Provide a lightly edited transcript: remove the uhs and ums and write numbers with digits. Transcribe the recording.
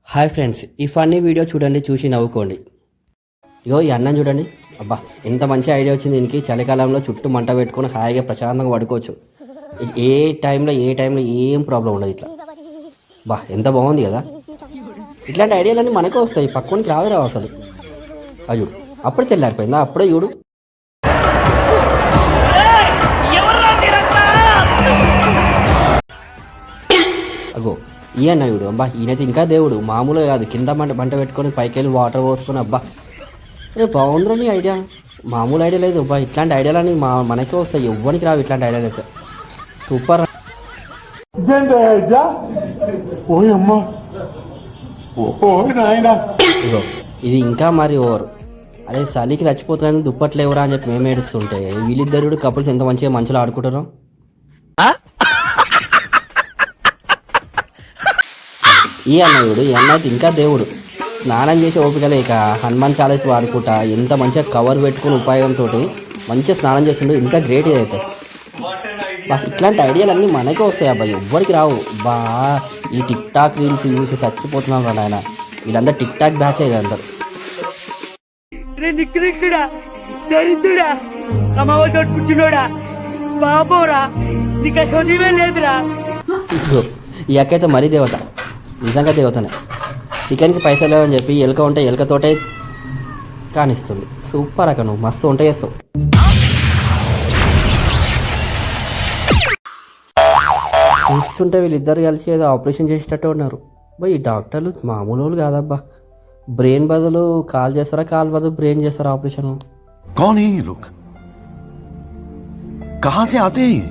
Hi friends, ఈ funny video చూడండి, చూసి నవ్వుకోండి. ఇగో ఈ అన్నం చూడండి. అబ్బా, ఎంత మంచి ఐడియా వచ్చింది దీనికి. చలికాలంలో చుట్టూ మంట పెట్టుకొని హాయిగా ప్రశాంతంగా పడుకోవచ్చు. ఏ టైంలో ఏం ప్రాబ్లం ఉండదు. ఇట్లా బా ఎంత బాగుంది కదా. ఇట్లాంటి ఐడియాలన్నీ మనకే వస్తాయి, పక్కనికి రావు అసలు. అయ్యో, అప్పుడు తెల్లారిపోయిందా? అప్పుడే చూడు. అగో ఈ అన్న చూడు. అబ్బా, ఈయనైతే ఇంకా దేవుడు, మామూలుగా కాదు. కింద మంట పెట్టుకొని పైకి వెళ్ళి వాటర్ పోసుకొని, అబ్బా రే బాగుందిరా నీ ఐడియా. మామూలు ఐడియా లేదు. అబ్బా, ఇట్లాంటి ఐడియాలని మనకే వస్తాయి, ఎవ్వరికి రావు ఇట్లాంటి ఐడియాలు అయితే. సూపర్. ఇగో ఇది ఇంకా మరి ఓవర్. అరే చలికి చచ్చిపోతున్నాను, దుప్పట్లేవరా అని చెప్పి మేము ఏడుస్తుంటే వీళ్ళిద్దరు కపుల్స్ ఎంత మంచిగా మంచులో ఆడుకుంటారు. ఈ అన్నయుడు ఈ అన్న అయితే ఇంకా దేవుడు. స్నానం చేసి ఓపిక లేక హనుమాన్ చాలీస్ వాడుకుంటా ఎంత మంచిగా కవర్ పెట్టుకుని ఉపయోగంతో మంచిగా స్నానం చేస్తుండే. ఇంత గ్రేట్ ఇదైతే. బా, ఇట్లాంటి ఐడియాలన్నీ మనకే వస్తాయి అబ్బాయి, ఎవ్వరికి రావు. బా, ఈ టిక్ టాక్ రీల్స్ చూసి చచ్చిపోతున్నాం రా ఆయన. వీళ్ళందరూ టిక్ టాక్ బ్యాచ్ అయ్యారు అందరు. ఈ అక్కయితే మరీ దేవత, నిజంగా దేవతనే. చికెన్కి పైసలు లేవని చెప్పి ఎలుక ఉంటే ఎలుకతోటే కానిస్తుంది. సూపర్ అక్క, నువ్వు మస్తు వంట చేస్తావు. చూస్తుంటే వీళ్ళిద్దరు కలిసి ఏదో ఆపరేషన్ చేసేటట్టు ఉన్నారు. బా, ఈ డాక్టర్లు మామూలు వాళ్ళు కాదబ్బా. బ్రెయిన్ బదులు కాల్ చేస్తారా, కాల్ బదులు బ్రెయిన్ చేస్తారా ఆపరేషన్. कौन है ये लोग? कहां से आते हैं?